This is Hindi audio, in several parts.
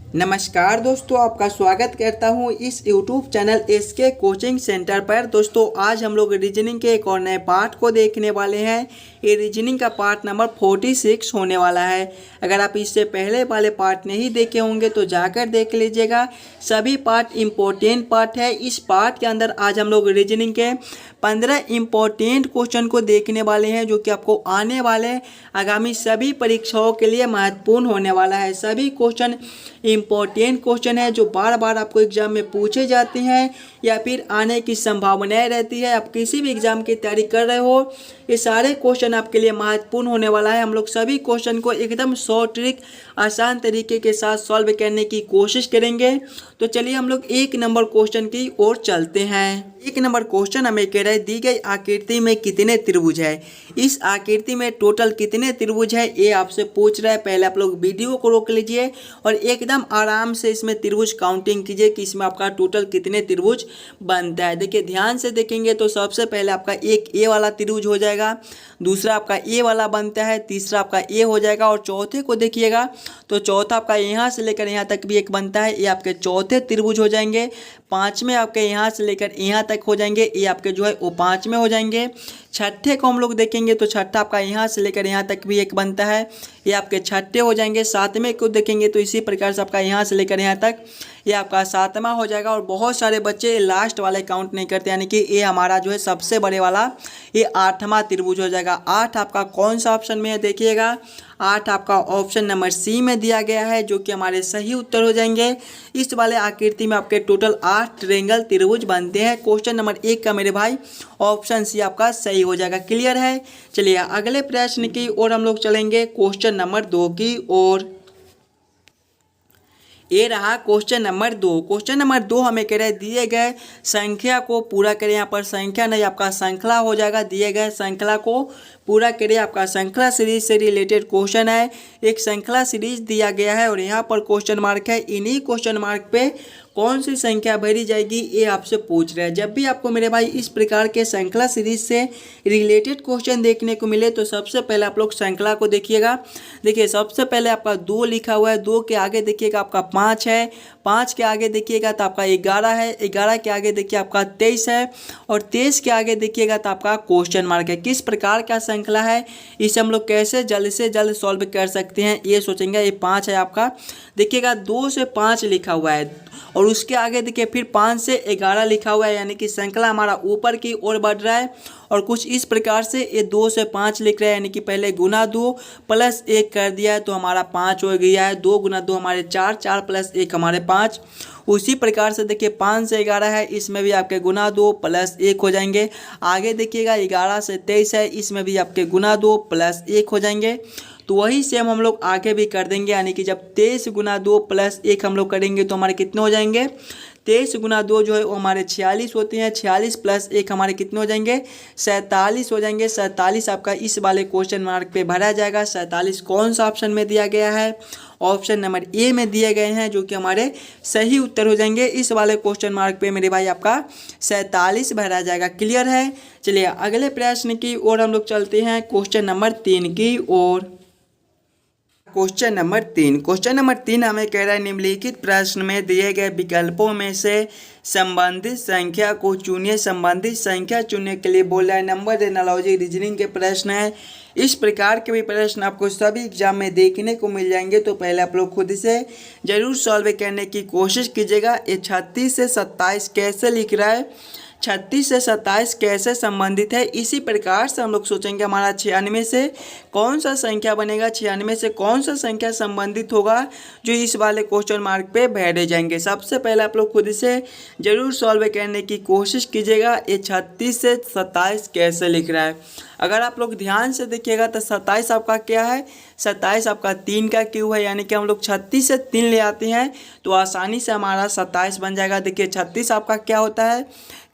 नमस्कार दोस्तों, आपका स्वागत करता हूं इस YouTube channel SK coaching centre पर। दोस्तों आज हम लोग रीजनिंग के एक और नए पार्ट को देखने वाले हैं। ये रीजनिंग का पार्ट नंबर 46 होने वाला है। अगर आप इससे पहले वाले पार्ट नहीं देखे होंगे तो जाकर देख लीजिएगा। सभी पार्ट इम्पोर्टेंट पार्ट है। इस पार्ट के अंदर आज हम लोग रीजनिंग के 15 इम्पोर्टेंट क्वेश्चन को देखने वाले हैं, जो कि आपको आने वाले आगामी सभी परीक्षाओं के लिए महत्वपूर्ण होने वाला है। सभी क्वेश्चन इम्पोर्टेंट क्वेश्चन है जो बार बार आपको एग्जाम में पूछे जाते हैं या फिर आने की संभावनाएं रहती है। आप किसी भी एग्जाम की तैयारी कर रहे हो, ये सारे क्वेश्चन आपके लिए महत्वपूर्ण होने वाला है। हम लोग सभी क्वेश्चन को एकदम शॉर्ट ट्रिक आसान तरीके के साथ सॉल्व करने की कोशिश करेंगे। तो चलिए हम लोग एक नंबर क्वेश्चन की ओर चलते हैं। एक नंबर क्वेश्चन हमें कह रहा है, दी गई आकृति में कितने त्रिभुज है। इस आकृति में टोटल कितने त्रिभुज है ये आपसे पूछ रहा है। पहले आप लोग वीडियो को रोक लीजिए और एकदम आराम से इसमें त्रिभुज काउंटिंग कीजिए कि इसमें आपका टोटल कितने त्रिभुज बनता है। देखिए ध्यान से देखेंगे तो सबसे पहले आपका एक ए वाला त्रिभुज हो जाएगा, दूसरा आपका ए वाला बनता है, तीसरा आपका ए हो जाएगा और चौथे को देखिएगा तो चौथा आपका यहाँ से लेकर यहाँ तक भी एक बनता है, ये आपके चौथे त्रिभुज हो जाएंगे। पाँचवें आपके यहाँ से लेकर यहाँ तक हो जाएंगे, ये आपके जो है वो पाँचवें हो जाएंगे। छठे को हम लोग देखेंगे तो छठा आपका यहाँ से लेकर यहाँ तक भी एक बनता है, ये आपके छठे हो जाएंगे। सातवें को देखेंगे तो इसी प्रकार से आपका यहाँ से लेकर यहाँ तक ये आपका सातवां हो जाएगा। और बहुत सारे बच्चे लास्ट वाले काउंट नहीं करते, यानी कि ये हमारा जो है सबसे बड़े वाला ये आठवां त्रिभुज हो जाएगा। आठ आपका कौन सा ऑप्शन में है देखिएगा, आठ आपका ऑप्शन नंबर सी में दिया गया है, जो कि हमारे सही उत्तर हो जाएंगे। इस वाले आकृति में आपके टोटल 8 ट्रायंगल त्रिभुज बनते हैं। क्वेश्चन नंबर 1 का मेरे भाई ऑप्शन सी आपका सही हो जाएगा। क्लियर है। चलिए अगले प्रश्न की ओर हम लोग चलेंगे, क्वेश्चन नंबर 2 की ओर। ये रहा क्वेश्चन नंबर 2। क्वेश्चन नंबर 2 हमें कह रहे हैं, दिए गए संख्या को पूरा करें। यहाँ पर संख्या नहीं आपका श्रृंखला हो जाएगा। दिए गए श्रृंखला को पूरा करें, आपका श्रृंखला सीरीज से रिलेटेड क्वेश्चन है। एक श्रृंखला सीरीज दिया गया है और यहाँ पर क्वेश्चन मार्क है। इन्हीं क्वेश्चन मार्क पे कौन सी संख्या भरी जाएगी ये आपसे पूछ रहे हैं। जब भी आपको मेरे भाई इस प्रकार के श्रृंखला सीरीज से रिलेटेड क्वेश्चन देखने को मिले तो सबसे पहले आप लोग श्रृंखला को देखिएगा। देखिए सबसे पहले आपका 2 लिखा हुआ है, 2 के आगे देखिएगा आपका 5 है, 5 के आगे देखिएगा तो आपका 11 है, 11 के आगे देखिए आपका 23 है और 23 के आगे देखिएगा तो आपका क्वेश्चन मार्क है। किस प्रकार का श्रृंखला है, इसे हम लोग कैसे जल्द से जल्द सॉल्व कर सकते हैं ये सोचेंगे। ये 5 है आपका, देखिएगा 2 से 5 लिखा हुआ है और उसके आगे देखिए फिर 5 से 11 लिखा हुआ है, यानी कि श्रृंखला हमारा ऊपर की ओर बढ़ रहा है। और कुछ इस प्रकार से ये 2 से 5 लिख रहा है, यानी कि पहले गुना 2 प्लस 1 कर दिया है तो हमारा 5 हो गया है। 2 गुना 2 हमारे 4, 4 प्लस 1 हमारे 5। उसी प्रकार से देखिए 5 से 11 है, इसमें भी आपके गुना 2 प्लस 1 हो जाएंगे। आगे देखिएगा 11 से 23 है, इसमें भी आपके गुना 2 प्लस 1 हो जाएंगे। तो वही सेम हम लोग आगे भी कर देंगे, यानी कि जब 23 गुना 2 प्लस 1 हम लोग करेंगे तो हमारे कितने हो जाएंगे, 23 गुना 2 जो है वो हमारे 46 होते हैं। 46 प्लस 1 हमारे कितने हो जाएंगे, 47 हो जाएंगे। 47 आपका इस वाले क्वेश्चन मार्क पे भरा जाएगा। 47 कौन सा ऑप्शन में दिया गया है, ऑप्शन नंबर ए में दिए गए हैं, जो कि हमारे सही उत्तर हो जाएंगे। इस वाले क्वेश्चन मार्क पे मेरे भाई आपका 47 भरा जाएगा। क्लियर है। चलिए अगले प्रश्न की ओर हम लोग चलते हैं, क्वेश्चन नंबर 3 की ओर। क्वेश्चन नंबर 3 हमें कह रहा है, निम्नलिखित प्रश्न में दिए गए विकल्पों में से संबंधित संख्या को चुनिए। संबंधित संख्या चुनने के लिए बोला है। नंबर एनालॉजी रीजनिंग के प्रश्न है। इस प्रकार के भी प्रश्न आपको सभी एग्जाम में देखने को मिल जाएंगे, तो पहले आप लोग खुद से जरूर सॉल्व करने की कोशिश कीजिएगा। ये 36 से 27 कैसे लिख रहा है, 36 से 27 कैसे संबंधित है। इसी प्रकार से हम लोग सोचेंगे हमारा 96 से कौन सा संख्या बनेगा, 96 से कौन सा संख्या संबंधित होगा, जो इस वाले क्वेश्चन मार्क पे भरे जाएंगे। सबसे पहले आप लोग खुद से जरूर सॉल्व करने की कोशिश कीजिएगा। ये 36 से 27 कैसे लिख रहा है। अगर आप लोग ध्यान से देखिएगा तो 27 आपका क्या है, 27 आपका 3 का क्यूब है, यानी कि हम लोग 36 से 3 ले आते हैं तो आसानी से हमारा 27 बन जाएगा। देखिए 36 आपका क्या होता है,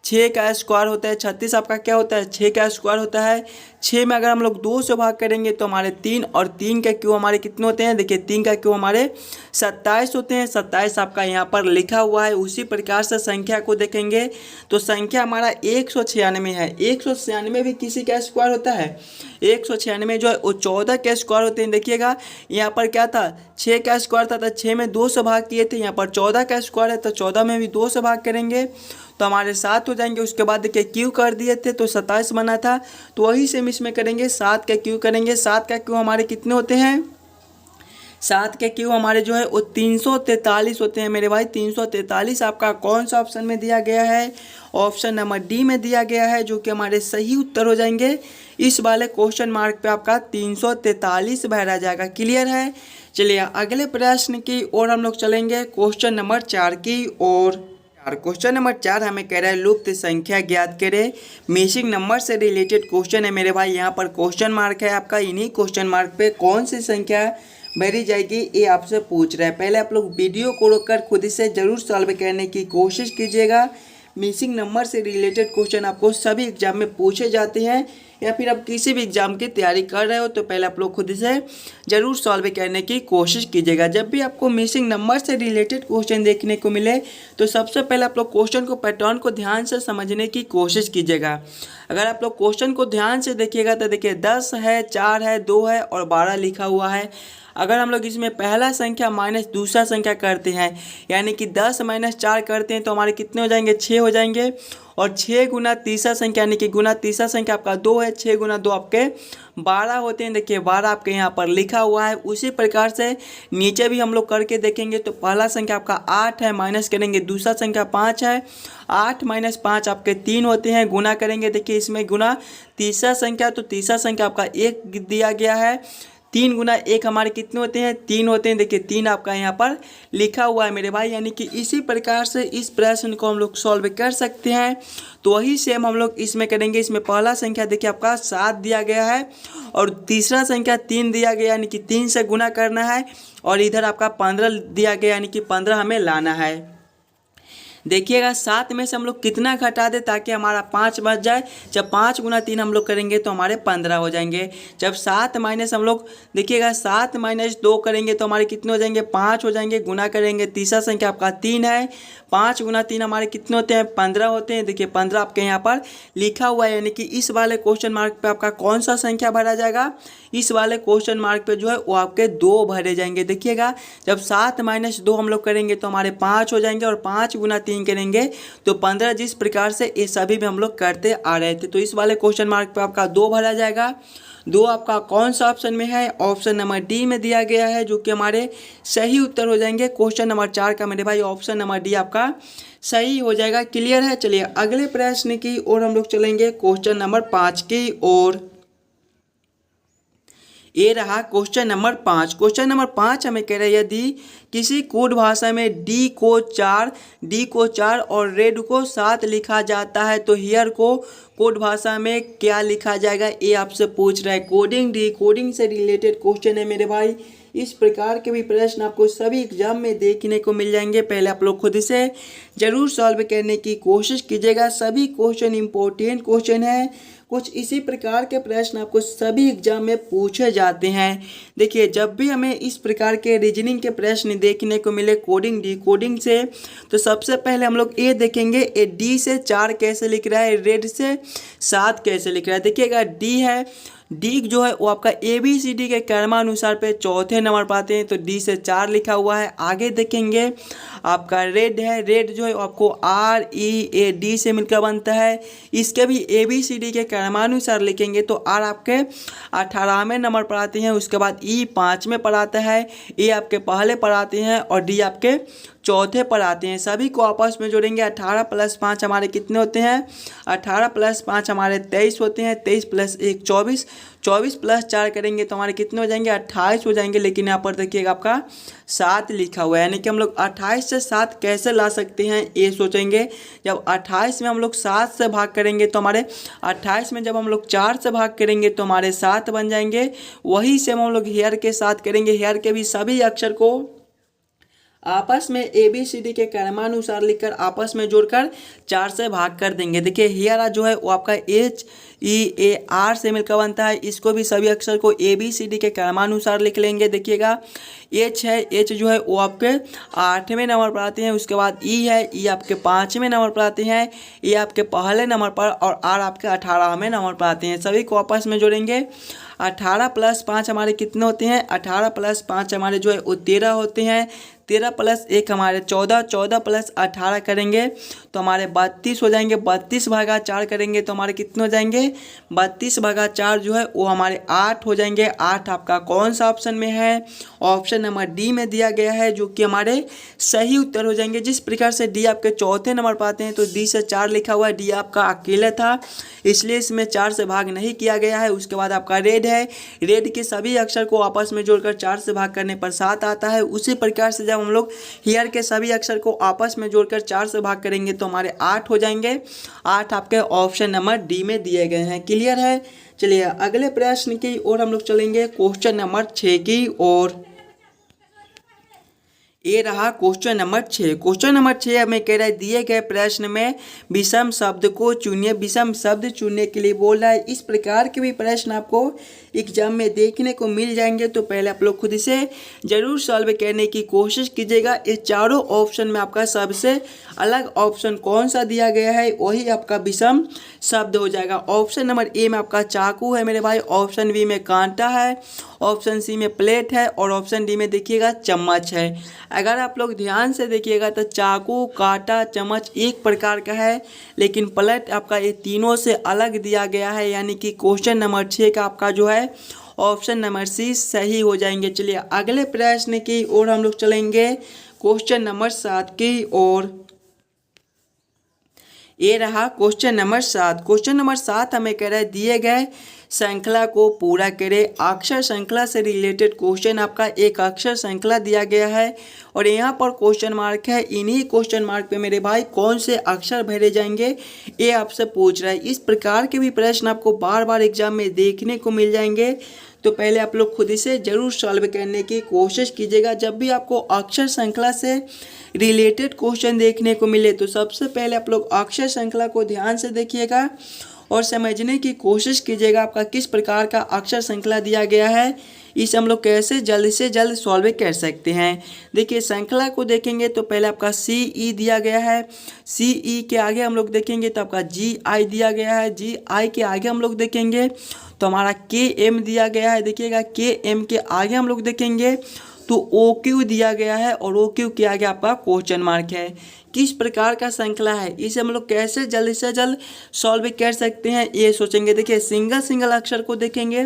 6 का स्क्वायर होता है। 36 आपका क्या होता है, 6 का स्क्वायर होता है। 6 में अगर हम लोग 2 से भाग करेंगे तो हमारे 3 और 3 का क्यू हमारे कितने होते हैं, देखिए 3 का क्यू हमारे 27 होते हैं। 27 आपका यहाँ पर लिखा हुआ है। उसी प्रकार से संख्या को देखेंगे तो संख्या हमारा 196 है। 196 भी किसी का स्क्वायर होता है। 196 जो है वो 14 के स्क्वायर होते हैं। देखिएगा यहाँ पर क्या था, 6 का स्क्वायर था तो 6 में 2 से भाग किए थे। यहाँ पर 14 का स्क्वायर है तो 14 में भी 2 से भाग करेंगे तो हमारे 7 हो जाएंगे। उसके बाद देखिए क्यू कर दिए थे तो 27 बना था, तो वही सेम इसमें करेंगे, 7 का क्यू करेंगे। 7 का क्यू हमारे कितने होते हैं, 7 के क्यू हमारे जो है वो 343 होते हैं मेरे भाई। 343 आपका कौन सा ऑप्शन में दिया गया है, ऑप्शन नंबर डी में दिया गया है, जो कि हमारे सही उत्तर हो जाएंगे। इस वाले क्वेश्चन मार्क पे आपका 343 भरा जाएगा। क्लियर है। चलिए अगले प्रश्न की ओर हम लोग चलेंगे, क्वेश्चन नंबर 4 की ओर। क्वेश्चन नंबर 4 हमें कह रहा है लुप्त संख्या ज्ञात करें। मिसिंग नंबर से रिलेटेड क्वेश्चन है मेरे भाई। यहाँ पर क्वेश्चन मार्क है आपका, इन्हीं क्वेश्चन मार्क पे कौन सी संख्या भरी जाएगी ये आपसे पूछ रहा है। पहले आप लोग वीडियो को रोककर खुद से जरूर सॉल्व करने की कोशिश कीजिएगा। मिसिंग नंबर से रिलेटेड क्वेश्चन आपको सभी एग्जाम में पूछे जाते हैं, या फिर आप किसी भी एग्जाम की तैयारी कर रहे हो तो पहले आप लोग खुद से जरूर सॉल्व करने की कोशिश कीजिएगा। जब भी आपको मिसिंग नंबर से रिलेटेड क्वेश्चन देखने को मिले तो सबसे पहले आप लोग क्वेश्चन को, पैटर्न को ध्यान से समझने की कोशिश कीजिएगा। अगर आप लोग क्वेश्चन को ध्यान से देखिएगा तो देखिए 10 है, 4 है, 2 है और 12 लिखा हुआ है। अगर हम लोग इसमें पहला संख्या माइनस दूसरा संख्या करते हैं, यानी कि 10 माइनस 4 करते हैं तो हमारे कितने हो जाएंगे, 6 हो जाएंगे। और 6 गुना तीसरा संख्या, यानी कि गुना तीसरा संख्या आपका 2 है, 6 गुना 2 आपके 12 होते हैं। देखिए 12 आपके यहाँ पर लिखा हुआ है। उसी प्रकार से नीचे भी हम लोग करके देखेंगे तो पहला संख्या आपका 8 है, माइनस करेंगे दूसरा संख्या 5 है। 8 माइनस 5 आपके 3 होते हैं, गुना करेंगे। देखिए इसमें गुना तीसरा संख्या, तो तीसरा संख्या आपका 1 दिया गया है। 3 गुना 1 हमारे कितने होते हैं, 3 होते हैं। देखिए 3 आपका यहाँ पर लिखा हुआ है मेरे भाई। यानी कि इसी प्रकार से इस प्रश्न को हम लोग सॉल्व कर सकते हैं। तो वही सेम हम लोग इसमें करेंगे। इसमें पहला संख्या देखिए आपका 7 दिया गया है और तीसरा संख्या 3 दिया गया, यानी कि 3 से गुना करना है। और इधर आपका 15 दिया गया, यानी कि 15 हमें लाना है। देखिएगा 7 में से हम लोग कितना घटा दें ताकि हमारा 5 बच जाए। जब 5 गुना 3 हम लोग करेंगे तो हमारे 15 हो जाएंगे। जब 7 माइनस हम लोग देखिएगा 7 माइनस 2 करेंगे तो हमारे कितने हो जाएंगे, 5 हो जाएंगे। गुना करेंगे तीसरा संख्या आपका 3 है, 5 गुना 3 हमारे कितने होते हैं, 15 होते हैं। देखिए 15 आपके यहाँ पर लिखा हुआ है। यानी कि इस वाले क्वेश्चन मार्क पे आपका कौन सा संख्या भरा जाएगा, इस वाले क्वेश्चन मार्क पे जो है वो आपके 2 भरे जाएंगे। देखिएगा जब 7 माइनस 2 हम लोग करेंगे तो हमारे 5 हो जाएंगे और 5 गुना 3 करेंगे तो 15। जिस प्रकार से ये सभी भी हम लोग करते आ रहे थे, तो इस वाले क्वेश्चन मार्क पे आपका 2 भरा जाएगा। 2 आपका कौन सा ऑप्शन में है, ऑप्शन नंबर डी में दिया गया है, जो कि हमारे सही उत्तर हो जाएंगे। क्वेश्चन नंबर 4 का मेरे भाई ऑप्शन नंबर डी आपका सही हो जाएगा। क्लियर है। चलिए अगले प्रश्न की ओर हम लोग चलेंगे, क्वेश्चन नंबर 5 की ओर। ये रहा क्वेश्चन नंबर 5। क्वेश्चन नंबर 5 हमें कह रहे हैं यदि किसी कोड भाषा में डी को 4 और रेड को 7 लिखा जाता है तो हियर को कोड भाषा में क्या लिखा जाएगा, ये आपसे पूछ रहा है। कोडिंग डी कोडिंग से रिलेटेड क्वेश्चन है मेरे भाई। इस प्रकार के भी प्रश्न आपको सभी एग्जाम में देखने को मिल जाएंगे। पहले आप लोग खुद से जरूर सॉल्व करने की कोशिश कीजिएगा। सभी क्वेश्चन इंपॉर्टेंट क्वेश्चन है। कुछ इसी प्रकार के प्रश्न आपको सभी एग्जाम में पूछे जाते हैं। देखिए जब भी हमें इस प्रकार के रीजनिंग के प्रश्न देखने को मिले कोडिंग डी कोडिंग से, तो सबसे पहले हम लोग ये देखेंगे ये डी से 4 कैसे लिख रहा है, रेड से 7 कैसे लिख रहा है। देखिएगा डी है, डी जो है वो आपका ABCD के क्रमानुसार पे चौथे नंबर पर आते हैं, तो डी से 4 लिखा हुआ है। आगे देखेंगे आपका रेड है, रेड जो है आपको READ से मिलकर बनता है। इसके भी ABCD के क्रमानुसार लिखेंगे तो R आपके 18वें नंबर पर आते हैं, उसके बाद E 5वें पर आता है, A आपके पहले पर आते हैं और D आपके चौथे पर आते हैं। सभी को आपस में जोड़ेंगे। 18 + 5 हमारे कितने होते हैं, 18 + 5 हमारे 23 होते हैं। 23 + 1 24, 24 + 4 करेंगे तो हमारे कितने हो जाएंगे, 28 हो जाएंगे। लेकिन यहाँ पर देखिएगा आपका 7 लिखा हुआ है, यानी कि हम लोग 28 से 7 कैसे ला सकते हैं ये सोचेंगे। जब 28 में हम लोग 7 से भाग करेंगे तो हमारे 28 में जब हम लोग 4 से भाग करेंगे तो हमारे 7 बन जाएंगे। वही सेम हम लोग हेयर के साथ करेंगे। हेयर के भी सभी अक्षर को आपस में ABCD के क्रमानुसार लिखकर आपस में जोड़कर 4 से भाग कर देंगे। देखिए हियर जो है वो आपका HEAR से मिलकर बनता है। इसको भी सभी अक्षर को ABCD के क्रमानुसार लिख लेंगे। देखिएगा H है, H जो है वो आपके 8वें नंबर पर आते हैं। उसके बाद E है, E आपके 5वें नंबर पर आते हैं, E आपके पहले नंबर पर, और R आपके 18वें नंबर पर आते हैं। सभी को आपस में जोड़ेंगे। 18 + 5 हमारे कितने होते हैं? 18 + 5 हमारे जो है वो 13 होते हैं। 13 + 1 हमारे 14, 14 + 18 करेंगे तो हमारे 32 हो जाएंगे। 32/4 करेंगे तो हमारे कितने हो जाएंगे? 32/4 जो है वो हमारे 8 हो जाएंगे। 8 आपका कौन सा ऑप्शन में है? ऑप्शन नंबर डी में दिया गया है, जो कि हमारे सही उत्तर हो जाएंगे। जिस प्रकार से डी आपके चौथे नंबर पर आते हैं तो डी से 4 लिखा हुआ है। डी आपका अकेला था, इसलिए इसमें 4 से भाग नहीं किया गया है। उसके बाद आपका रेड है। रेड के सभी अक्षर को आपस में जोड़कर 4 से भाग करने पर 7 आता है। उसी प्रकार से जब हम लोग हियर के सभी अक्षर को आपस में जोड़कर 4 से भाग करेंगे तो हमारे 8 हो जाएंगे। 8 आपके ऑप्शन नंबर डी में दिए गए हैं। क्लियर है? चलिए अगले प्रश्न की ओर हम लोग चलेंगे, क्वेश्चन नंबर 6 की ओर। ये रहा क्वेश्चन नंबर 6। क्वेश्चन नंबर 6 हमें कह रहा है दिए गए प्रश्न में विषम शब्द को चुनिए। विषम शब्द चुनने के लिए बोल रहा है। इस प्रकार के भी प्रश्न आपको एग्जाम में देखने को मिल जाएंगे, तो पहले आप लोग खुद से जरूर सॉल्व करने की कोशिश कीजिएगा। ये चारों ऑप्शन में आपका सबसे अलग ऑप्शन कौन सा दिया गया है, वही आपका विषम शब्द हो जाएगा। ऑप्शन नंबर ए में आपका चाकू है मेरे भाई, ऑप्शन बी में कांटा है, ऑप्शन सी में प्लेट है, और ऑप्शन डी में देखिएगा चम्मच है। अगर आप लोग ध्यान से देखिएगा तो चाकू, कांटा, चम्मच एक प्रकार का है, लेकिन प्लेट आपका ये तीनों से अलग दिया गया है। यानी कि क्वेश्चन नंबर 6 का आपका जो है ऑप्शन नंबर सी सही हो जाएंगे। चलिए अगले प्रश्न की ओर हम लोग चलेंगे, क्वेश्चन नंबर 7 की ओर। ये रहा क्वेश्चन नंबर 7। क्वेश्चन नंबर 7 हमें कह रहा है दिए गए श्रृंखला को पूरा करें। अक्षर श्रृंखला से रिलेटेड क्वेश्चन आपका एक अक्षर श्रृंखला दिया गया है और यहाँ पर क्वेश्चन मार्क है। इन्हीं क्वेश्चन मार्क पे मेरे भाई कौन से अक्षर भरे जाएंगे ये आपसे पूछ रहा है। इस प्रकार के भी प्रश्न आपको बार बार एग्जाम में देखने को मिल जाएंगे, तो पहले आप लोग खुद से जरूर सॉल्व करने की कोशिश कीजिएगा। जब भी आपको अक्षर श्रृंखला से रिलेटेड क्वेश्चन देखने को मिले तो सबसे पहले आप लोग अक्षर श्रृंखला को ध्यान से देखिएगा और समझने की कोशिश कीजिएगा आपका किस प्रकार का अक्षर श्रृंखला दिया गया है, इसे हम लोग कैसे जल्द से जल्द सॉल्व कर सकते हैं। देखिए श्रृंखला को देखेंगे तो पहले आपका CE दिया गया है। CE के आगे हम लोग देखेंगे तो आपका GI दिया गया है। GI के आगे हम लोग देखेंगे तो हमारा KM दिया गया है। देखिएगा KM के आगे हम लोग देखेंगे तो OQ दिया गया है और OQ के आगे आपका क्वेश्चन मार्क है। किस प्रकार का श्रृंखला है, इसे हम लोग कैसे जल्द से जल्द सॉल्व कर सकते हैं ये सोचेंगे। देखिए सिंगल अक्षर को देखेंगे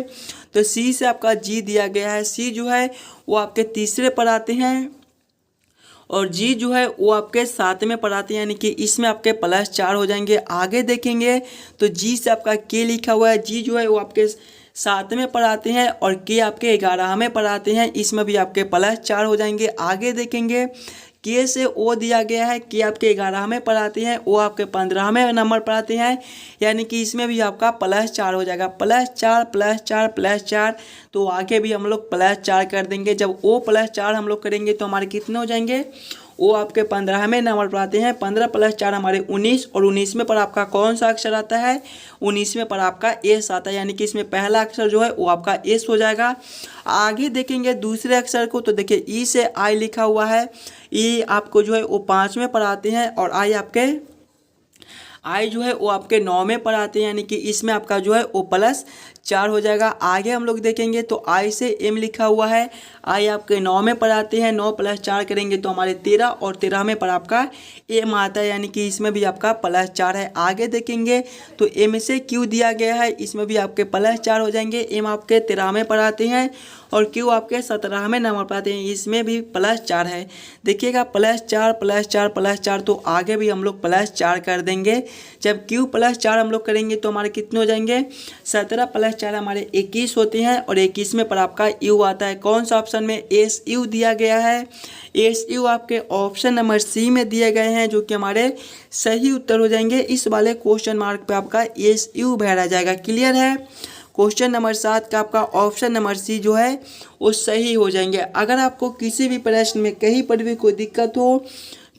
तो C से आपका G दिया गया है। C जो है वो आपके तीसरे पर आते हैं और G जो है वो आपके 7वें पर आते हैं, यानी कि इसमें आपके +4 हो जाएंगे। आगे देखेंगे तो G से आपका K लिखा हुआ है। G जो है वो आपके 7वें पर आते हैं और K आपके 11वें पर आते हैं, इसमें भी आपके +4 हो जाएंगे। आगे देखेंगे K से O दिया गया है। K आपके 11वें पर आते हैं, O आपके 15वें नंबर पर आते हैं, यानी कि इसमें भी आपका +4 हो जाएगा। +4 +4 +4, तो आगे भी हम लोग +4 कर देंगे। जब O +4 हम लोग करेंगे तो हमारे कितने हो जाएंगे? वो आपके 15वें नंबर पर आते हैं। 15 + 4 हमारे 19, और 19वें पर आपका कौन सा अक्षर आता है? 19वें पर आपका S आता है, यानी कि इसमें पहला अक्षर जो है वो आपका S हो जाएगा। आगे देखेंगे दूसरे अक्षर को तो देखिए E से I लिखा हुआ है। E आपको जो है वो 5वें पर आते हैं और I जो है वो आपके 9वें पर आते हैं, यानी कि इसमें आपका जो है वो +4 हो जाएगा। आगे हम लोग देखेंगे तो I से M लिखा हुआ है। I आपके 9वें पर आते हैं। 9 + 4 करेंगे तो हमारे 13, और 13वें पर आपका M आता है, यानी कि इसमें भी आपका +4 है। आगे देखेंगे तो M से Q दिया गया है, इसमें भी आपके +4 हो जाएंगे। M आपके 13वें पर आते हैं और Q आपके 17वें नंबर पर आते हैं, इसमें भी +4 है। देखिएगा +4 +4 +4, तो आगे भी हम लोग +4 कर देंगे। जब Q +4 हम लोग करेंगे तो हमारे कितने हो जाएंगे? 17 + 4 हमारे 21 होते हैं और 21वें पर आपका U आता है। कौन सा ऑप्शन में? SU दिया गया है। SU आपके ऑप्शन नंबर C में दिए गए हैं, जो कि हमारे सही उत्तर हो जाएंगे। इस वाले क्वेश्चन मार्क पे आपका SU भरा जाएगा। क्लियर है? क्वेश्चन नंबर 7 का आपका ऑप्शन नंबर सी जो है वो सही हो जाएंगे। अगर आपको किसी भी प्रश्न में कहीं पर भी कोई दिक्कत हो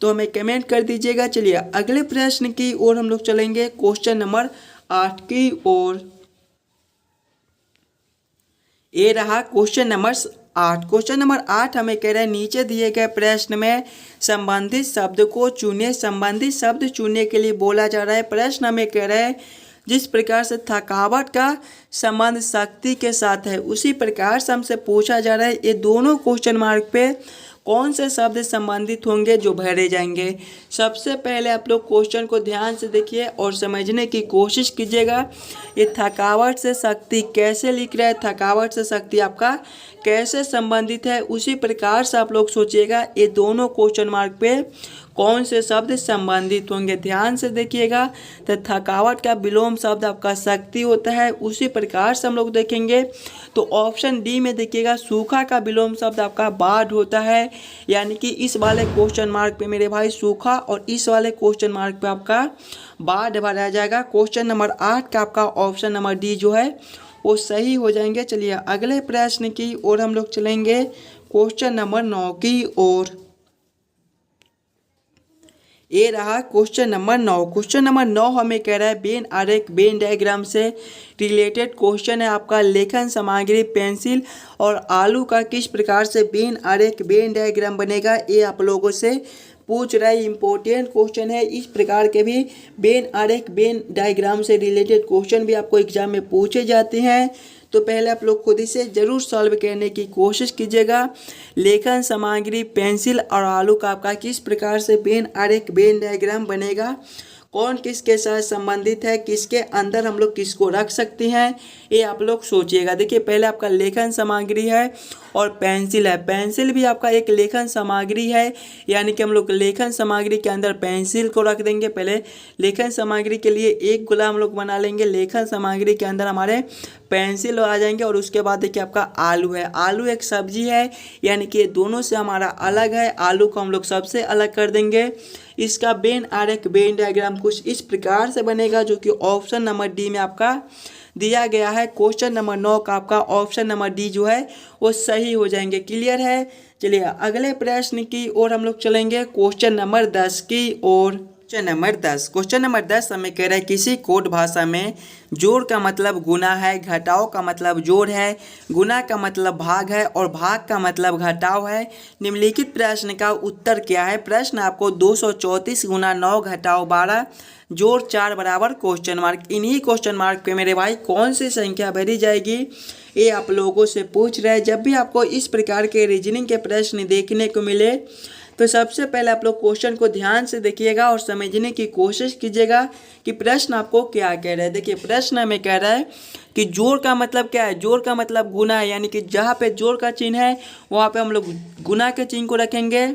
तो हमें कमेंट कर दीजिएगा। चलिए अगले प्रश्न की ओर हम लोग चलेंगे, क्वेश्चन नंबर 8 की ओर। ये रहा क्वेश्चन नंबर 8। क्वेश्चन नंबर 8 हमें कह रहा है नीचे दिए गए प्रश्न में संबंधित शब्द को चुनिए। संबंधित शब्द चुनने के लिए बोला जा रहा है। प्रश्न हमें कह रहा है जिस प्रकार से थकावट का संबंध शक्ति के साथ है उसी प्रकार से हमसे पूछा जा रहा है ये दोनों क्वेश्चन मार्क पे कौन से शब्द संबंधित होंगे जो भरे जाएंगे। सबसे पहले आप लोग क्वेश्चन को ध्यान से देखिए और समझने की कोशिश कीजिएगा। ये थकावट से शक्ति कैसे लिख रहा है, थकावट से शक्ति आपका कैसे संबंधित है, उसी प्रकार से आप लोग सोचिएगा ये दोनों क्वेश्चन मार्क पे कौन से शब्द संबंधित होंगे। ध्यान से देखिएगा तो थकावट का विलोम शब्द आपका शक्ति होता है, उसी प्रकार से हम लोग देखेंगे तो ऑप्शन डी में देखिएगा सूखा का विलोम शब्द आपका बाढ़ होता है। यानी कि इस वाले क्वेश्चन मार्क पे मेरे भाई सूखा और इस वाले क्वेश्चन मार्क पे आपका बाढ़ भरा जाएगा। क्वेश्चन नंबर 8 का आपका ऑप्शन नंबर डी जो है वो सही हो जाएंगे। चलिए अगले प्रश्न की ओर हम लोग चलेंगे, क्वेश्चन नंबर 9 की ओर। ये रहा क्वेश्चन नंबर 9। क्वेश्चन नंबर 9 हमें कह रहा है वेन आरेख वेन डायग्राम से रिलेटेड क्वेश्चन है आपका। लेखन सामग्री पेंसिल और आलू का किस प्रकार से वेन आरेख वेन डायग्राम बनेगा, ये आप लोगों से पूछ रहा है। इंपॉर्टेंट क्वेश्चन है। इस प्रकार के भी वेन आरेख वेन डायग्राम से रिलेटेड क्वेश्चन भी आपको एग्जाम में पूछे जाते हैं, तो पहले आप लोग खुद से ज़रूर सॉल्व करने की कोशिश कीजिएगा। लेखन सामग्री पेंसिल और आलू का आपका किस प्रकार से वेन आरेख वेन डायग्राम बनेगा, कौन किसके साथ संबंधित है, किसके अंदर हम लोग किसको रख सकते हैं, ये आप लोग सोचिएगा। देखिए पहले आपका लेखन सामग्री है और पेंसिल है। पेंसिल भी आपका एक लेखन सामग्री है, यानी कि हम लोग लेखन सामग्री के अंदर पेंसिल को रख देंगे। पहले लेखन सामग्री के लिए एक गोला हम लोग बना लेंगे, लेखन सामग्री के अंदर हमारे पेंसिल आ जाएंगे और उसके बाद देखिए आपका आलू है। आलू एक सब्जी है, यानी कि ये दोनों से हमारा अलग है। आलू को हम लोग सबसे अलग कर देंगे। इसका वेन आरेख वेन डायग्राम कुछ इस प्रकार से बनेगा, जो कि ऑप्शन नंबर डी में आपका दिया गया है। क्वेश्चन नंबर 9 का आपका ऑप्शन नंबर डी जो है वो सही हो जाएंगे। क्लियर है। चलिए अगले प्रश्न की ओर हम लोग चलेंगे, क्वेश्चन नंबर 10 की ओर। Question number 10। क्वेश्चन नंबर 10 हमें कह रहा है किसी कोड भाषा में जोड़ का मतलब गुना है, घटाव का मतलब जोड़ है, गुना का मतलब भाग है और भाग का मतलब घटाव है। निम्नलिखित प्रश्न का उत्तर क्या है। प्रश्न आपको 234 गुना 9 घटाव 12 जोड़ 4 बराबर क्वेश्चन मार्क। इन्हीं क्वेश्चन मार्क पे मेरे भाई कौन सी संख्या भरी जाएगी, ये आप लोगों से पूछ रहे हैं। जब भी आपको इस प्रकार के रीजनिंग के प्रश्न देखने को मिले तो सबसे पहले आप लोग क्वेश्चन को ध्यान से देखिएगा और समझने की कोशिश कीजिएगा कि प्रश्न आपको क्या कह रहा है। देखिए प्रश्न हमें कह रहा है कि जोड़ का मतलब क्या है। जोड़ का मतलब गुना है, यानी कि जहाँ पे जोड़ का चिन्ह है वहाँ पे हम लोग गुना के चिन्ह को रखेंगे।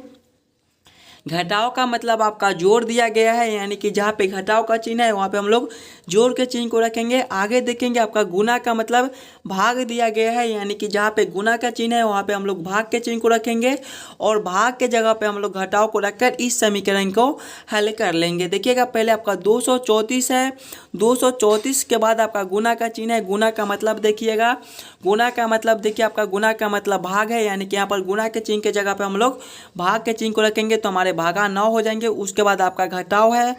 घटाव का मतलब आपका जोड़ दिया गया है, यानी कि जहाँ पे घटाव का चिन्ह है वहाँ पे हम लोग जोड़ के चिन्ह को रखेंगे। आगे देखेंगे आपका गुना का मतलब भाग दिया गया है, यानी कि जहाँ पे गुना का चिन्ह है वहाँ पे हम लोग भाग के चिन्ह को रखेंगे और भाग के जगह पे हम लोग घटाव को रखकर इस समीकरण को हल कर लेंगे। देखिएगा पहले आपका 234 है, 234 के बाद आपका गुना का चिन्ह है। गुना का मतलब देखिएगा, गुना का मतलब देखिए आपका गुना का मतलब भाग है, यानी कि यहाँ पर गुना के चिन्ह के जगह पे हम लोग भाग के चिन्ह को रखेंगे तो हमारे भागा 9 हो जाएंगे। उसके बाद आपका घटाव है,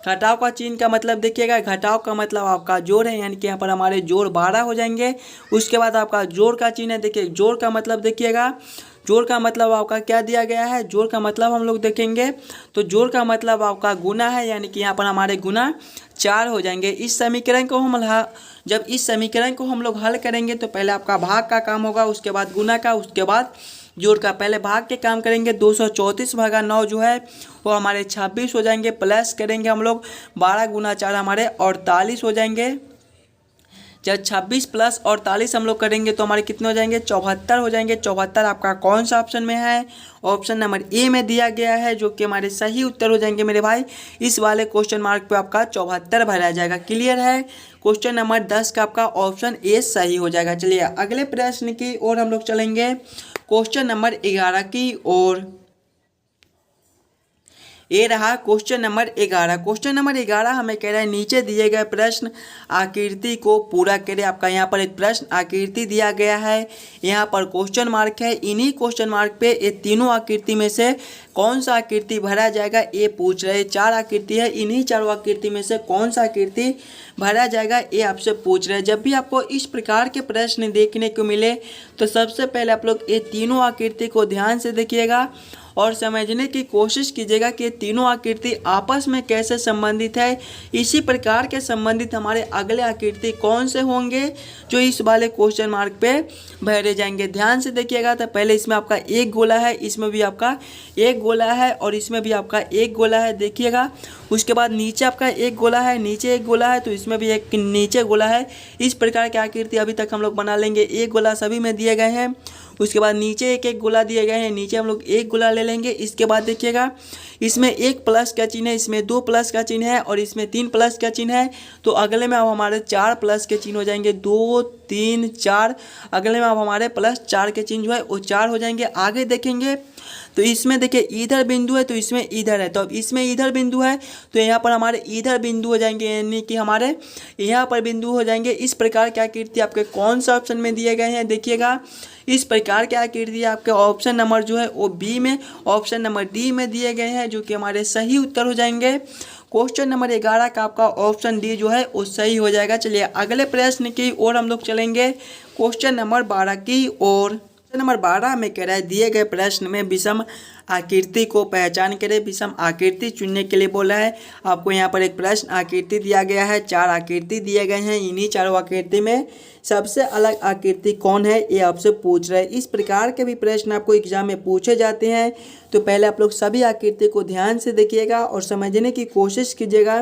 घटाव का चिन्ह का मतलब देखिएगा, घटाव का मतलब आपका जोड़ है, यानी कि यहाँ पर हमारे जोड़ 12 हो जाएंगे। उसके बाद आपका जोड़ का चिन्ह है, देखिए जोड़ का मतलब देखिएगा, जोड़ का मतलब आपका क्या दिया गया है। जोड़ का मतलब हम लोग देखेंगे तो जोड़ का मतलब आपका गुना है, यानी कि यहाँ पर हमारे गुना 4 हो जाएंगे। इस समीकरण को जब इस समीकरण को हम लोग हल करेंगे तो पहले आपका भाग का काम होगा, उसके बाद गुना का, उसके बाद जोड़ का। पहले भाग के काम करेंगे, 234 भागा 9 जो है वो हमारे 26 हो जाएंगे। प्लस करेंगे हम लोग 12 गुना 4 हमारे 48 हो जाएंगे। जब 26 प्लस 48 हम लोग करेंगे तो हमारे कितने हो जाएंगे, 74 हो जाएंगे। 74 आपका कौन सा ऑप्शन में है, ऑप्शन नंबर ए में दिया गया है, जो कि हमारे सही उत्तर हो जाएंगे मेरे भाई। इस वाले क्वेश्चन मार्क पे आपका 74 भरा जाएगा। क्लियर है। क्वेश्चन नंबर 10 का आपका ऑप्शन ए सही हो जाएगा। चलिए अगले प्रश्न की ओर हम लोग चलेंगे, क्वेश्चन नंबर 11 की ओर। ये रहा क्वेश्चन नंबर 11। क्वेश्चन नंबर 11 हमें कह रहा है नीचे दिए गए प्रश्न आकृति को पूरा करें। आपका यहाँ पर एक प्रश्न आकृति दिया गया है, यहाँ पर क्वेश्चन मार्क है। इन्हीं क्वेश्चन मार्क पे ये तीनों आकृति में से कौन सा आकृति भरा जाएगा ये पूछ रहे। 4 आकृति है, इन्हीं चारों आकृति में से कौन सा आकृति भरा जाएगा ये आपसे पूछ रहे हैं। जब भी आपको इस प्रकार के प्रश्न देखने को मिले तो सबसे पहले आप लोग ये तीनों आकृति को ध्यान से देखिएगा और समझने की कोशिश कीजिएगा कि तीनों आकृति आपस में कैसे संबंधित है। इसी प्रकार के संबंधित हमारे अगले आकृति कौन से होंगे जो इस वाले क्वेश्चन मार्क पे भरे जाएंगे। ध्यान से देखिएगा। तो पहले इसमें आपका एक गोला है, इसमें भी आपका एक गोला है और इसमें भी आपका एक गोला है, देखिएगा। उसके बाद नीचे आपका एक गोला है, नीचे एक गोला है, तो इसमें भी एक नीचे गोला है। इस प्रकार की आकृति अभी तक हम लोग बना लेंगे। एक गोला सभी में दिए गए हैं। उसके बाद नीचे एक एक गोला दिए गए हैं, नीचे हम लोग एक गोला ले लेंगे। इसके बाद देखिएगा इसमें एक प्लस का चिन्ह है, इसमें 2 प्लस का चिन्ह है और इसमें 3 प्लस का चिन्ह है। तो अगले में अब हमारे 4 प्लस के चिन्ह हो जाएंगे, 2 3 4। अगले में अब हमारे प्लस 4 के चिन्ह जो है वो 4 हो जाएंगे। आगे देखेंगे तो इसमें देखिए इधर बिंदु है तो इसमें इधर है, तो अब इसमें इधर बिंदु है तो यहाँ पर हमारे इधर बिंदु हो जाएंगे, यानी कि हमारे यहाँ पर बिंदु हो जाएंगे। इस प्रकार की आकृति आपके कौन सा ऑप्शन में दिए गए हैं, देखिएगा। इस प्रकार की आकृति आपके ऑप्शन नंबर जो है वो बी में, ऑप्शन नंबर डी में दिए गए हैं, जो कि हमारे सही उत्तर हो जाएंगे। क्वेश्चन नंबर 11 का आपका ऑप्शन डी जो है वो सही हो जाएगा। चलिए अगले प्रश्न की ओर हम लोग चलेंगे, क्वेश्चन नंबर 12 की ओर। नंबर 12 में कह रहा है दिए गए प्रश्न में विषम आकृति को पहचान करें। विषम आकृति चुनने के लिए बोला है। आपको यहाँ पर एक प्रश्न आकृति दिया गया है, 4 आकृति दिए गए हैं। इन्हीं चारों आकृति में सबसे अलग आकृति कौन है ये आपसे पूछ रहे हैं। इस प्रकार के भी प्रश्न आपको एग्जाम में पूछे जाते हैं। तो पहले आप लोग सभी आकृति को ध्यान से देखिएगा और समझने की कोशिश कीजिएगा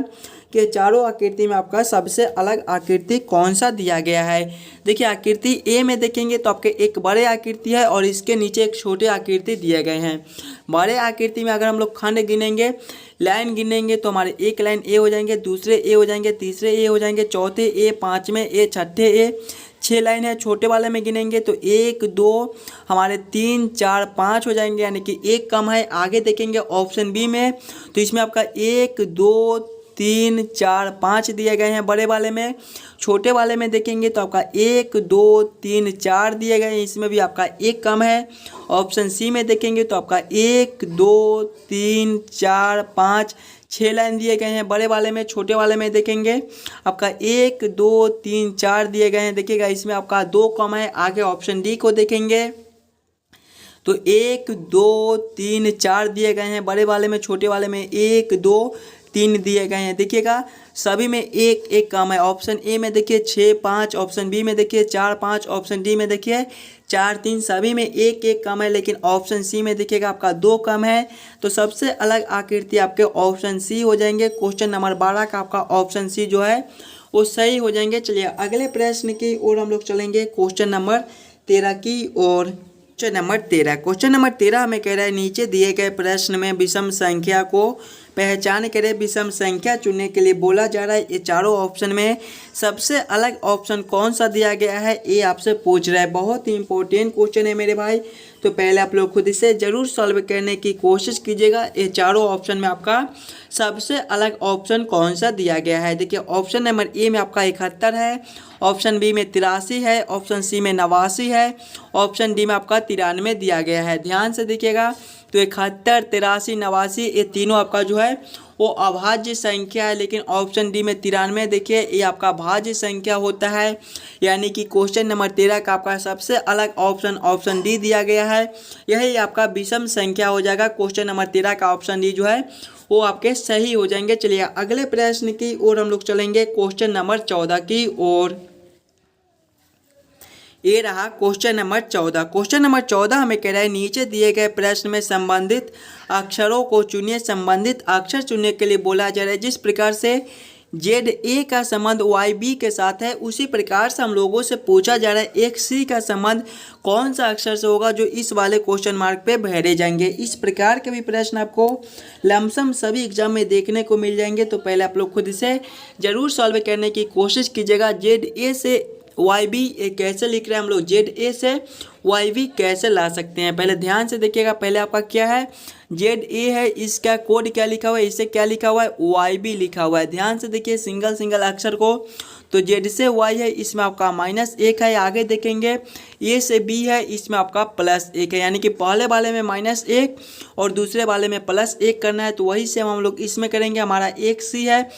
कि चारों आकृति में आपका सबसे अलग आकृति कौन सा दिया गया है। देखिए आकृति ए में देखेंगे तो आपके एक बड़े आकृति है और इसके नीचे एक छोटे आकृति दिए गए हैं। बड़े आकृति में अगर हम लोग खंड गिनेंगे, लाइन गिनेंगे तो हमारे एक लाइन ए हो जाएंगे, दूसरे ए हो जाएंगे, तीसरे ए हो जाएंगे, चौथे ए, पाँचवें ए, छठे ए, 6 लाइन है। छोटे वाले में गिनेंगे तो 1 2 हमारे 3 4 5 हो जाएंगे, यानी कि एक कम है। आगे देखेंगे ऑप्शन बी में तो इसमें आपका 1 2 3 4 5 दिए गए हैं बड़े वाले में। छोटे वाले में देखेंगे तो आपका 1 2 3 4 दिए गए हैं, इसमें भी आपका एक कम है। ऑप्शन सी में देखेंगे तो आपका 1 2 3 4 5 6 लाइन दिए गए हैं बड़े वाले में। छोटे वाले में देखेंगे आपका 1 2 3 4 दिए गए हैं, देखिएगा इसमें आपका 2 कम है। आगे ऑप्शन डी को देखेंगे तो 1 2 3 4 दिए गए हैं बड़े वाले में, छोटे वाले में 1 2 3 दिए गए हैं, देखिएगा सभी में एक एक कम है। ऑप्शन ए में देखिए 6 5, ऑप्शन बी में देखिए 4 5, ऑप्शन डी में देखिए 4 3, सभी में एक एक कम है। लेकिन ऑप्शन सी में देखिएगा आपका 2 कम है। तो सबसे अलग आकृति आपके ऑप्शन सी हो जाएंगे। क्वेश्चन नंबर 12 का आपका ऑप्शन सी जो है वो सही हो जाएंगे। चलिए अगले प्रश्न की ओर हम लोग चलेंगे, क्वेश्चन नंबर 13 की ओर। क्वेश्चन नंबर 13 हमें कह रहा है नीचे दिए गए प्रश्न में विषम संख्या को पहचान करें। विषम संख्या चुनने के लिए बोला जा रहा है। ये चारों ऑप्शन में सबसे अलग ऑप्शन कौन सा दिया गया है ये आपसे पूछ रहा है। बहुत ही इंपॉर्टेंट क्वेश्चन है मेरे भाई, तो पहले आप लोग खुद इसे जरूर सॉल्व करने की कोशिश कीजिएगा। ये चारों ऑप्शन में आपका सबसे अलग ऑप्शन कौन सा दिया गया है। देखिए ऑप्शन नंबर ए में आपका 71 है, ऑप्शन बी में 83 है, ऑप्शन सी में 89 है, ऑप्शन डी में आपका 93 दिया गया है। ध्यान से देखिएगा तो 71 83 89 ये तीनों आपका जो है वो अभाज्य संख्या है। लेकिन ऑप्शन डी में 93 देखिए ये आपका भाज्य संख्या होता है। यानी कि क्वेश्चन नंबर 13 का आपका सबसे अलग ऑप्शन ऑप्शन डी दिया गया है। यही आपका विषम संख्या हो जाएगा। क्वेश्चन नंबर 13 का ऑप्शन डी जो है वो आपके सही हो जाएंगे। चलिए अगले प्रश्न की ओर हम लोग चलेंगे, क्वेश्चन नंबर 14 की ओर। ये रहा क्वेश्चन नंबर 14। क्वेश्चन नंबर 14 हमें कह रहा है नीचे दिए गए प्रश्न में संबंधित अक्षरों को चुनिए। संबंधित अक्षर चुनने के लिए बोला जा रहा है। जिस प्रकार से ZA का संबंध YB के साथ है उसी प्रकार से हम लोगों से पूछा जा रहा है XC का संबंध कौन सा अक्षर से होगा जो इस वाले क्वेश्चन मार्क पे भरे जाएंगे। इस प्रकार के भी प्रश्न आपको लमसम सभी एग्जाम में देखने को मिल जाएंगे। तो पहले आप लोग खुद इसे जरूर सॉल्व करने की कोशिश कीजिएगा। ZA से वाई बी कैसे लिख रहे हैं हम लोग, जेड ए से वाई बी कैसे ला सकते हैं। पहले ध्यान से देखिएगा, पहले आपका क्या है, जेड ए है, इसका कोड क्या लिखा हुआ है, इससे क्या लिखा हुआ है, वाई बी लिखा हुआ है। ध्यान से देखिए सिंगल सिंगल अक्षर को, तो जेड से वाई है, इसमें आपका -1 है। आगे देखेंगे ए से बी है, इसमें आपका +1 है, यानी कि पहले वाले में -1 और दूसरे वाले में +1 करना है। तो वही से हम लोग इसमें करेंगे, हमारा x ही है,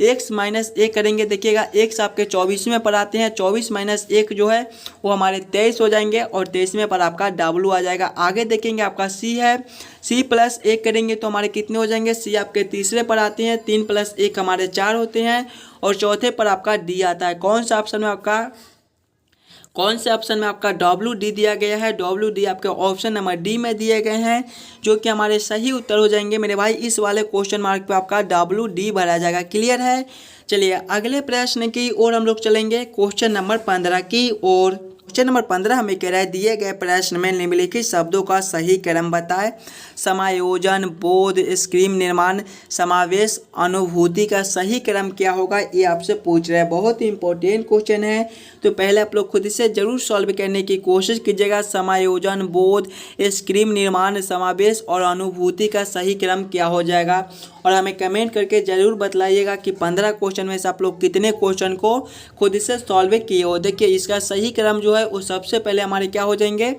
x -1 करेंगे। देखिएगा x आपके 24वें पर आते हैं, 24 - 1 जो है वो हमारे 23 हो जाएंगे और 23वें पर आपका w आ जाएगा। आगे देखेंगे आपका c है, c +1 करेंगे तो हमारे कितने हो जाएंगे, c आपके तीसरे पर आते हैं, 3 + 1 हमारे 4 होते हैं और चौथे पर आपका d आता है। कौन से ऑप्शन में आपका WD दिया गया है, WD आपके ऑप्शन नंबर डी में दिए गए हैं, जो कि हमारे सही उत्तर हो जाएंगे मेरे भाई। इस वाले क्वेश्चन मार्क पे आपका WD भरा जाएगा। क्लियर है। चलिए अगले प्रश्न की ओर हम लोग चलेंगे, क्वेश्चन नंबर 15 की ओर। क्वेश्चन नंबर 15 हमें कह रहा है, दिए गए प्रश्न में निम्नलिखित शब्दों का सही क्रम बताएं। समायोजन, बोध, स्कीम निर्माण, समावेश, अनुभूति का सही क्रम क्या होगा, ये आपसे पूछ रहा है। बहुत ही इंपॉर्टेंट क्वेश्चन है, तो पहले आप लोग खुद से जरूर सॉल्व करने की कोशिश कीजिएगा। समायोजन, बोध, स्कीम निर्माण, समावेश और अनुभूति का सही क्रम क्या हो जाएगा, और हमें कमेंट करके ज़रूर बतलाइएगा कि 15 क्वेश्चन में से आप लोग कितने क्वेश्चन को खुद से सॉल्व किए हो। देखिए इसका सही क्रम जो है वो सबसे पहले हमारे क्या हो जाएंगे,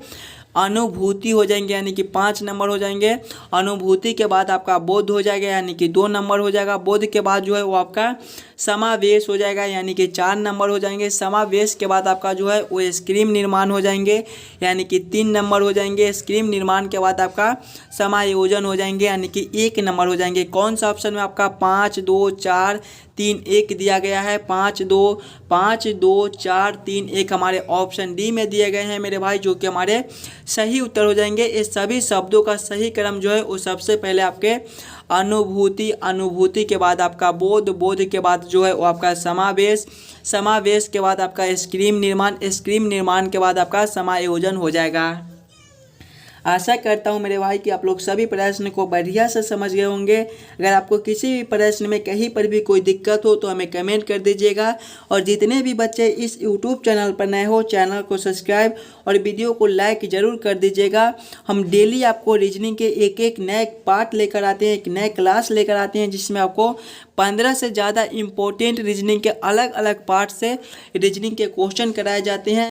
अनुभूति हो जाएंगे, यानी कि 5 नंबर हो जाएंगे। अनुभूति के बाद आपका बोध हो जाएगा, यानी कि 2 नंबर हो जाएगा। बोध के बाद जो है वो आपका समावेश हो जाएगा, यानी कि 4 नंबर हो जाएंगे। समावेश के बाद आपका जो है वो स्कीम निर्माण हो जाएंगे, यानी कि 3 नंबर हो जाएंगे। स्कीम निर्माण के बाद आपका समायोजन हो जाएंगे, यानी कि 1 नंबर हो जाएंगे। कौन सा ऑप्शन में आपका 5 2 4 3 1 दिया गया है, 5 2 4 3 1 हमारे ऑप्शन डी में दिए गए हैं मेरे भाई, जो कि हमारे सही उत्तर हो जाएंगे। इस सभी शब्दों का सही क्रम जो है वो सबसे पहले आपके अनुभूति, अनुभूति के बाद आपका बोध, बोध के बाद जो है वो आपका समावेश, समावेश के बाद आपका स्कीम निर्माण, स्कीम निर्माण के बाद आपका समायोजन हो जाएगा। आशा करता हूं मेरे भाई कि आप लोग सभी प्रश्न को बढ़िया से समझ गए होंगे। अगर आपको किसी भी प्रश्न में कहीं पर भी कोई दिक्कत हो तो हमें कमेंट कर दीजिएगा, और जितने भी बच्चे इस यूट्यूब चैनल पर नए हो चैनल को सब्सक्राइब और वीडियो को लाइक ज़रूर कर दीजिएगा। हम डेली आपको रीजनिंग के एक एक नए पार्ट लेकर आते हैं, एक नए क्लास लेकर आते हैं, जिसमें आपको 15 से ज़्यादा इम्पोर्टेंट रीजनिंग के अलग अलग पार्ट से रीजनिंग के क्वेश्चन कराए जाते हैं।